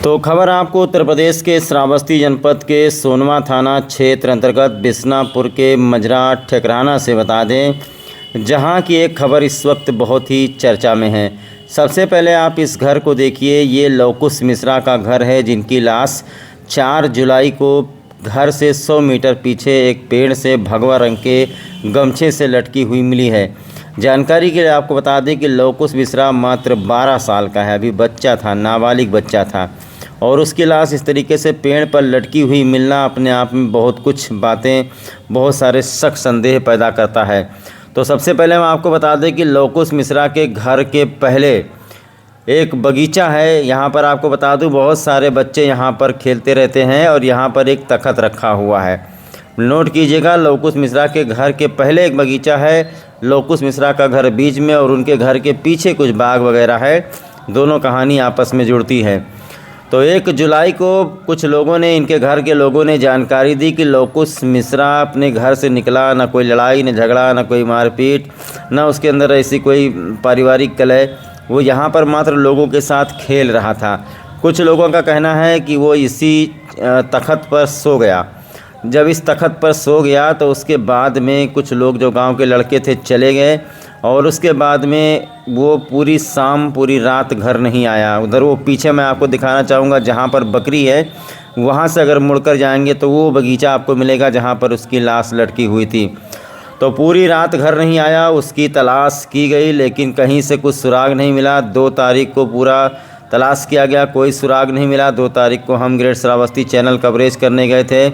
तो खबर आपको उत्तर प्रदेश के श्रावस्ती जनपद के सोनवा थाना क्षेत्र अंतर्गत बिसनापुर के मजरा ठेकराना से बता दें, जहां की एक खबर इस वक्त बहुत ही चर्चा में है। सबसे पहले आप इस घर को देखिए। ये लवकुश मिश्रा का घर है, जिनकी लाश 4 जुलाई को घर से 100 मीटर पीछे एक पेड़ से भगवा रंग के गमछे से लटकी हुई मिली है। जानकारी के लिए आपको बता दें कि लवकुश मिश्रा मात्र 12 साल का है, अभी बच्चा था, नाबालिग बच्चा था, और उसकी लाश इस तरीके से पेड़ पर लटकी हुई मिलना अपने आप में बहुत कुछ बातें, बहुत सारे शक संदेह पैदा करता है। तो सबसे पहले हम आपको बता दें कि लवकुश मिश्रा के घर के पहले एक बगीचा है। यहाँ पर आपको बता दूँ बहुत सारे बच्चे यहाँ पर खेलते रहते हैं और यहाँ पर एक तख्त रखा हुआ है। नोट कीजिएगा, लवकुश मिश्रा के घर के पहले एक बगीचा है, लवकुश मिश्रा का घर बीच में और उनके घर के पीछे कुछ बाग वगैरह है। दोनों कहानी आपस में जुड़ती है। तो 1 जुलाई को कुछ लोगों ने, इनके घर के लोगों ने जानकारी दी कि लवकुश मिश्रा अपने घर से निकला, ना कोई लड़ाई न झगड़ा, ना कोई मारपीट, ना उसके अंदर ऐसी कोई पारिवारिक कलह, वो यहाँ पर मात्र लोगों के साथ खेल रहा था। कुछ लोगों का कहना है कि वो इसी तख्त पर सो गया। जब इस तख्त पर सो गया तो उसके बाद में कुछ लोग जो गांव के लड़के थे चले गए और उसके बाद में वो पूरी शाम पूरी रात घर नहीं आया। उधर वो पीछे मैं आपको दिखाना चाहूँगा, जहाँ पर बकरी है वहाँ से अगर मुड़कर जाएंगे तो वो बगीचा आपको मिलेगा जहाँ पर उसकी लाश लटकी हुई थी। तो पूरी रात घर नहीं आया, उसकी तलाश की गई लेकिन कहीं से कुछ सुराग नहीं मिला। 2 तारीख को पूरा तलाश किया गया, कोई सुराग नहीं मिला। 2 तारीख को हम ग्रेट श्रावस्ती चैनल कवरेज करने गए थे।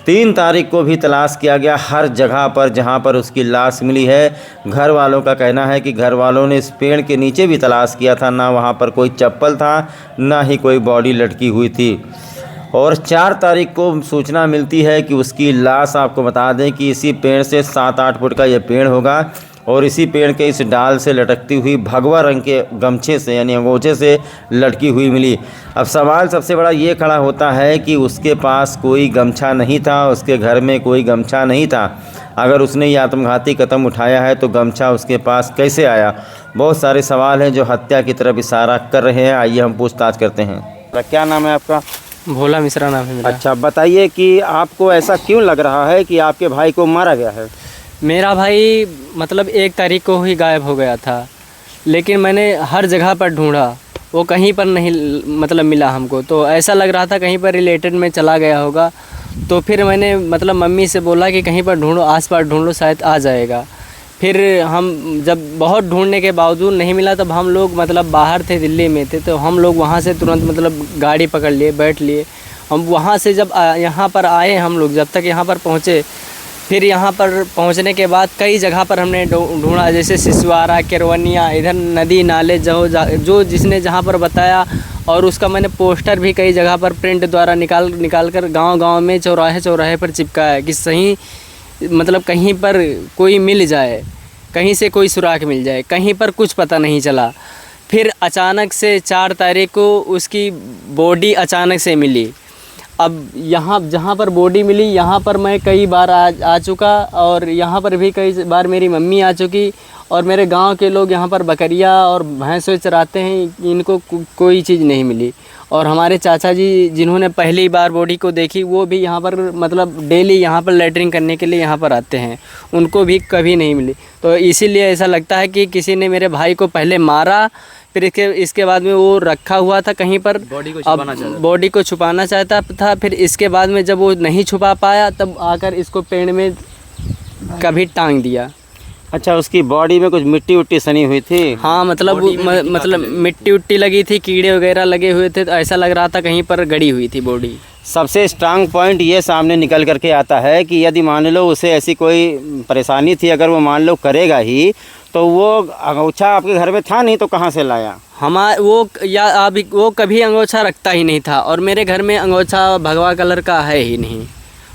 3 तारीख को भी तलाश किया गया हर जगह पर जहां पर उसकी लाश मिली है। घर वालों का कहना है कि घर वालों ने इस पेड़ के नीचे भी तलाश किया था, ना वहां पर कोई चप्पल था, ना ही कोई बॉडी लटकी हुई थी। और 4 तारीख को सूचना मिलती है कि उसकी लाश, आपको बता दें कि इसी पेड़ से 7-8 फुट का ये पेड़ होगा और इसी पेड़ के इस डाल से लटकती हुई भगवा रंग के गमछे से यानी अंगोछे से लटकी हुई मिली। अब सवाल सबसे बड़ा ये खड़ा होता है कि उसके पास कोई गमछा नहीं था, उसके घर में कोई गमछा नहीं था। अगर उसने ये आत्मघाती कदम उठाया है तो गमछा उसके पास कैसे आया? बहुत सारे सवाल हैं जो हत्या की तरफ इशारा कर रहे हैं। आइए हम पूछताछ करते हैं। क्या नाम है आपका? भोला मिश्रा नाम है मेरा। अच्छा, बताइए कि आपको ऐसा क्यों लग रहा है कि आपके भाई को मारा गया है? मेरा भाई मतलब 1 तारीख को ही गायब हो गया था, लेकिन मैंने हर जगह पर ढूंढा, वो कहीं पर नहीं मतलब मिला हमको। तो ऐसा लग रहा था कहीं पर रिलेटेड में चला गया होगा। तो फिर मैंने मतलब मम्मी से बोला कि कहीं पर ढूंढो, आसपास ढूंढ लो, शायद आ जाएगा। फिर हम जब बहुत ढूंढने के बावजूद नहीं मिला तब हम लोग मतलब बाहर थे, दिल्ली में थे, तो हम लोग वहाँ से तुरंत मतलब गाड़ी पकड़ लिए, बैठ लिए। हम वहाँ से जब यहाँ पर आए, हम लोग जब तक यहाँ पर पहुँचे, फिर यहाँ पर पहुँचने के बाद कई जगह पर हमने ढूंढा, जैसे सिसवारा, केरवनिया, इधर नदी नाले जो जिसने जहाँ पर बताया। और उसका मैंने पोस्टर भी कई जगह पर प्रिंट द्वारा निकाल कर गांव में चौराहे पर चिपकाया कि सही मतलब कहीं पर कोई मिल जाए, कहीं से कोई सुराग मिल जाए। कहीं पर कुछ पता नहीं चला। फिर अचानक से 4 तारीख को उसकी बॉडी अचानक से मिली। अब यहाँ जहाँ पर बॉडी मिली, यहाँ पर मैं कई बार आ चुका और यहाँ पर भी कई बार मेरी मम्मी आ चुकी और मेरे गांव के लोग यहाँ पर बकरियाँ और भैंसें चराते हैं, इनको कोई चीज़ नहीं मिली। और हमारे चाचा जी जिन्होंने पहली बार बॉडी को देखी, वो भी यहाँ पर मतलब डेली यहाँ पर लैट्रिन करने के लिए यहाँ पर आते हैं, उनको भी कभी नहीं मिली। तो इसीलिए ऐसा लगता है कि किसी ने मेरे भाई को पहले मारा, फिर इसके बाद में वो रखा हुआ था कहीं पर, बॉडी को छुपाना चाहता था। फिर इसके बाद में जब वो नहीं छुपा पाया तब आकर इसको पेड़ में कभी टांग दिया। अच्छा, उसकी बॉडी में कुछ मिट्टी उट्टी सनी हुई थी? हाँ, मतलब मिट्टी उट्टी लगी थी, कीड़े वगैरह लगे हुए थे, तो ऐसा लग रहा था कहीं पर गड़ी हुई थी बॉडी। सबसे स्ट्रांग पॉइंट ये सामने निकल करके आता है कि यदि मान लो उसे ऐसी कोई परेशानी थी, अगर वो मान लो करेगा ही, तो वो अंगोछा आपके घर में था नहीं तो कहाँ से लाया? वो कभी अंगोछा रखता ही नहीं था और मेरे घर में अंगोछा भगवा कलर का है ही नहीं।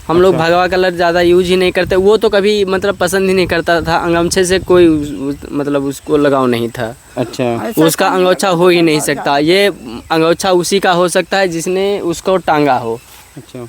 हम लोग भगवा कलर ज़्यादा यूज ही नहीं करते। वो तो कभी मतलब पसंद ही नहीं करता था, अंगोछे से कोई मतलब उसको लगाव नहीं था। अच्छा, उसका अंगोछा हो ही नहीं सकता। ये अंगोछा उसी का हो सकता है जिसने उसको टांगा हो। अच्छा,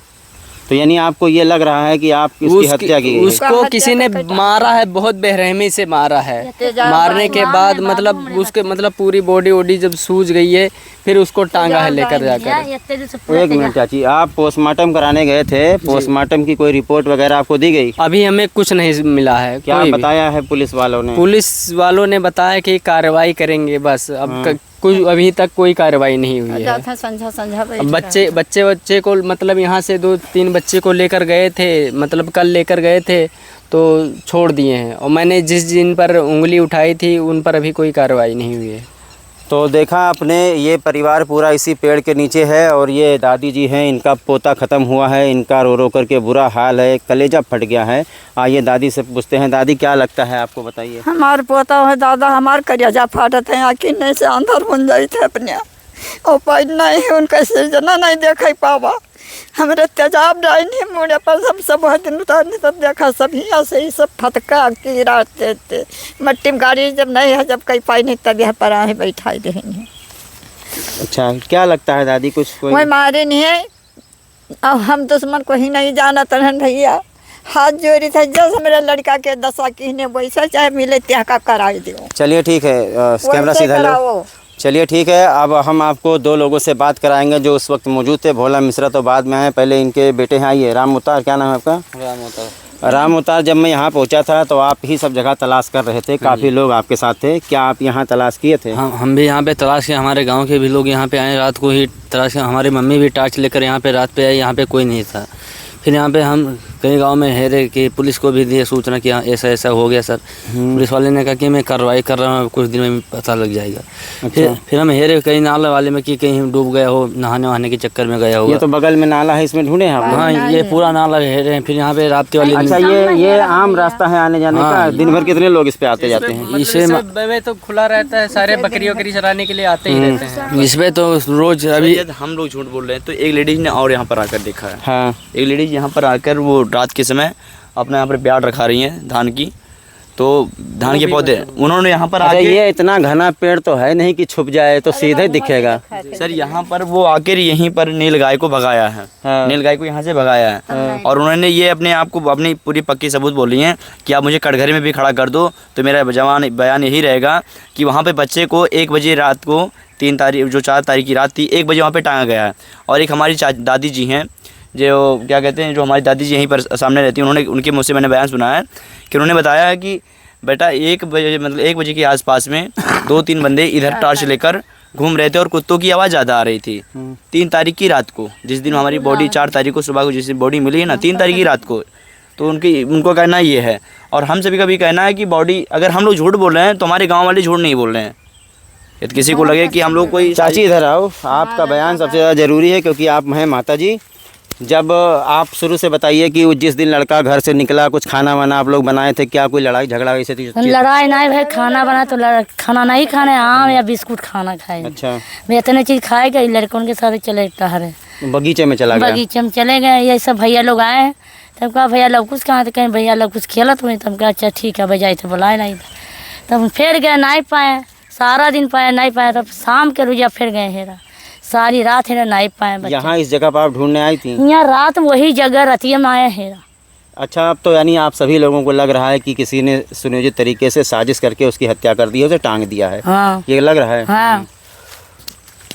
तो यानी आपको ये लग रहा है कि आप इसकी हत्या की गई है? उसको किसी ने मारा है, बहुत बेरहमी से मारा है। मारने के बाद मतलब उसके मतलब पूरी बॉडी वॉडी जब सूज गई है, फिर उसको टांगा है लेकर जाकर। एक मिनट चाची, आप पोस्टमार्टम कराने गए थे, पोस्टमार्टम की कोई रिपोर्ट वगैरह आपको दी गई? अभी हमें कुछ नहीं मिला है। क्या बताया है पुलिस वालों ने? पुलिस वालों ने बताया कि कार्रवाई करेंगे, बस अब कुछ अभी तक कोई कार्रवाई नहीं हुई है। अब बच्चे को मतलब यहाँ से 2-3 बच्चे को लेकर गए थे, मतलब कल लेकर गए थे तो छोड़ दिए हैं। और मैंने जिन पर उंगली उठाई थी उन पर अभी कोई कार्रवाई नहीं हुई है। तो देखा आपने, ये परिवार पूरा इसी पेड़ के नीचे है और ये दादी जी हैं, इनका पोता ख़त्म हुआ है, इनका रो रो करके बुरा हाल है, कलेजा फट गया है। आइए दादी से पूछते हैं। दादी क्या लगता है आपको, बताइए। हमारे पोता है दादा, हमारे कलेजा फाटत है, आखिर से अंदर बन जाए थे अपने और पैद नहीं है उनका सृजना नहीं देख पावा। हमारे तेजाब डाई नहीं मुड़े पर सब बहुत दिन उतारने तब देखा सब यहाँ से ही सब फटका कीड़ा थे मट्टी में गाड़ी जब नहीं है, जब कहीं पाई नहीं तब यहाँ पर आए बैठाई देंगे। अच्छा, क्या लगता है दादी, कुछ कोई मारे नहीं है? अब हम दुश्मन को ही नहीं जाना तहन भैया, हाथ जोड़ी था जैसे मेरे लड़का के दशा की ने वैसा चाहे मिले त्या का कराई दो। चलिए ठीक है, कैमरा सीधा लो। चलिए ठीक है, अब हम आपको 2 लोगों से बात कराएंगे जो उस वक्त मौजूद थे। भोला मिश्रा तो बाद में है, पहले इनके बेटे हैं। आइए, राम उतार, क्या नाम है आपका? राम उतार। राम उतार, जब मैं यहाँ पहुँचा था तो आप ही सब जगह तलाश कर रहे थे, काफ़ी लोग आपके साथ थे, क्या आप यहाँ तलाश किए थे? हम भी यहाँ पे तलाश किए, हमारे गांव के भी लोग यहाँ पे आए, रात को ही तलाश किया। हमारी मम्मी भी टार्च लेकर यहाँ पे रात पे आई, यहाँ पे कोई नहीं था। फिर यहाँ पे हम कई गांव में हेरे कि पुलिस को भी दिए सूचना कि ऐसा ऐसा हो गया सर। पुलिस वाले ने कहा कि मैं कार्रवाई कर रहा हूँ, कुछ दिन में पता लग जाएगा। अच्छा। फिर हम हेरे कहीं नाला वाले में कि कहीं डूब गया हो, नहाने वहाने के चक्कर में गया हो। ये तो बगल में नाला है, इसमें ढूंढे हैं आप? हाँ, ये पूरा नाला हेरे हैं। फिर यहाँ पे रास्ते वाले। अच्छा, ये आम रास्ता है आने जाने का? दिन भर कितने लोग इस पे आते जाते हैं? इसमें तो खुला रहता है, सारे बकरी वकरी चराने के लिए आते ही रहते हैं। इसमें तो रोज अभी हम लोग झूठ बोल रहे हैं तो एक लेडीज ने और यहाँ पर आकर देखा है। हाँ, एक लेडीज यहाँ पर आकर वो रात के समय अपने यहाँ पर प्याड़ रखा रही हैं धान की, तो धान के पौधे उन्होंने यहाँ पर आके। ये इतना घना पेड़ तो है नहीं कि छुप जाए, तो सीधे दिखेगा। सर यहाँ पर वो आकर यहीं पर नील गाय को भगाया है। हाँ। नील गाय को यहाँ से भगाया है। और उन्होंने ये अपने आप को अपनी पूरी पक्की सबूत बोली हैं कि आप मुझे कटघरे में भी खड़ा कर दो तो मेरा बयान यही रहेगा कि वहाँ पे बच्चे को 1 बजे रात को 3 तारीख जो 4 तारीख की रात थी 1 बजे वहाँ पे टांगा गया है। और एक हमारी दादी जी हैं जो क्या कहते हैं, जो हमारी दादी जी यहीं पर सामने रहती हैं, उन्होंने उनके मुँह से मैंने बयान सुना है कि उन्होंने बताया है कि बेटा 1 बजे मतलब 1 बजे के आसपास में 2-3 बंदे इधर टार्च लेकर घूम रहे थे और कुत्तों की आवाज़ ज़्यादा आ रही थी। 3 तारीख की रात को, जिस दिन हमारी बॉडी 4 तारीख को सुबह को जिस दिन बॉडी मिली है ना, 3 तारीख की रात को, तो उनको कहना ये है। और हम सभी का भी कहना है कि बॉडी, अगर हम लोग झूठ बोल रहे हैं तो हमारे गाँव वाले झूठ नहीं बोल रहे हैं। यदि किसी को लगे कि हम लोग कोई। चाची इधर आओ, आपका बयान सबसे ज़्यादा ज़रूरी है क्योंकि आप हैं माता जी। जब आप शुरू से बताइए कि जिस दिन लड़का घर से निकला, कुछ खाना वाना आप लोग बनाए थे, क्या कोई लड़ाई झगड़ा वैसे थी? लड़ाई नहीं भाई, खाना बना तो खाना नहीं खाने, आम या बिस्कुट खाना खाए। अच्छा, मैं इतने चीज़ खाएगा, लड़कों के साथ चले टहरे बगीचे में चला गया? बगीचे में चले गए, ये सब भैया लोग आए हैं। तब कहा भैया लोग कुछ कहाँ थे, कहीं भैया लोग कुछ खेलत हुए। तब कहा अच्छा ठीक है, बजाए थे बुलाए नहीं था। तब फिर गए, नहीं पाए, सारा दिन पाए नहीं पाए। तब शाम के रुझा फिर गए हेरा, सारी रात हेरा नहीं पाए। यहाँ इस जगह पर आप ढूंढने आई थी? यहाँ रात वही जगह रतिया में आए हेरा। अच्छा, अब तो यानी आप सभी लोगों को लग रहा है कि किसी ने सुनियोजित तरीके से साजिश करके उसकी हत्या कर दी है, उसे टांग दिया है। हाँ, ये लग रहा है। हाँ।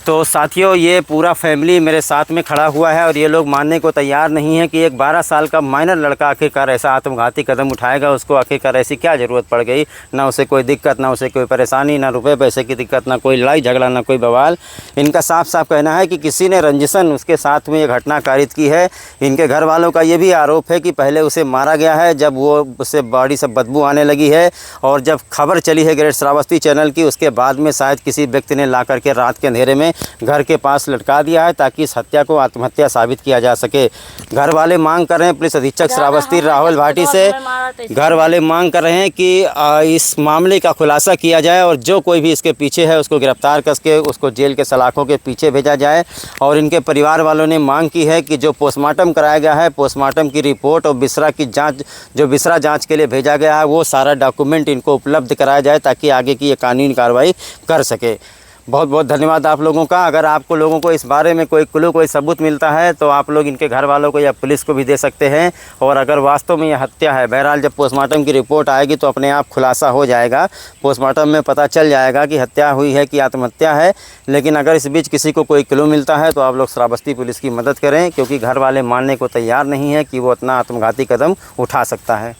तो साथियों, ये पूरा फैमिली मेरे साथ में खड़ा हुआ है और ये लोग मानने को तैयार नहीं है कि एक 12 साल का माइनर लड़का आखिरकार ऐसा आत्मघाती कदम उठाएगा। उसको आखिरकार ऐसी क्या ज़रूरत पड़ गई? ना उसे कोई दिक्कत, ना उसे कोई परेशानी, ना रुपए पैसे की दिक्कत, ना कोई लड़ाई झगड़ा, ना कोई बवाल। इनका साफ साफ कहना है कि किसी ने रंजिशन उसके साथ में ये घटना कारित की है। इनके घर वालों का ये भी आरोप है कि पहले उसे मारा गया है, जब वो उससे बॉडी से बदबू आने लगी है और जब खबर चली है ग्रेट श्रावस्ती चैनल की, उसके बाद में शायद किसी व्यक्ति ने ला करके रात के अंधेरे में घर के पास लटका दिया है ताकि इस हत्या को आत्महत्या साबित किया जा सके। घर वाले मांग कर रहे हैं पुलिस अधीक्षक श्रावस्ती राहुल भाटी से, घर वाले मांग कर रहे हैं कि इस मामले का खुलासा किया जाए और जो कोई भी इसके पीछे है उसको गिरफ्तार करके उसको जेल के सलाखों के पीछे भेजा जाए। और इनके परिवार वालों ने मांग की है कि जो पोस्टमार्टम कराया गया है, पोस्टमार्टम की रिपोर्ट और बिसरा की जाँच, जो बिसरा जाँच के लिए भेजा गया है, वो सारा डॉक्यूमेंट इनको उपलब्ध कराया जाए ताकि आगे की ये कानूनी कार्रवाई कर सके। बहुत बहुत धन्यवाद आप लोगों का। अगर आपको लोगों को इस बारे में कोई क्लू, कोई सबूत मिलता है तो आप लोग इनके घर वालों को या पुलिस को भी दे सकते हैं। और अगर वास्तव में यह हत्या है, बहरहाल जब पोस्टमार्टम की रिपोर्ट आएगी तो अपने आप खुलासा हो जाएगा, पोस्टमार्टम में पता चल जाएगा कि हत्या हुई है कि आत्महत्या है। लेकिन अगर इस बीच किसी को कोई क्लू मिलता है तो आप लोग श्रावस्ती पुलिस की मदद करें, क्योंकि घर वाले मानने को तैयार नहीं है कि वो इतना आत्मघाती कदम उठा सकता है।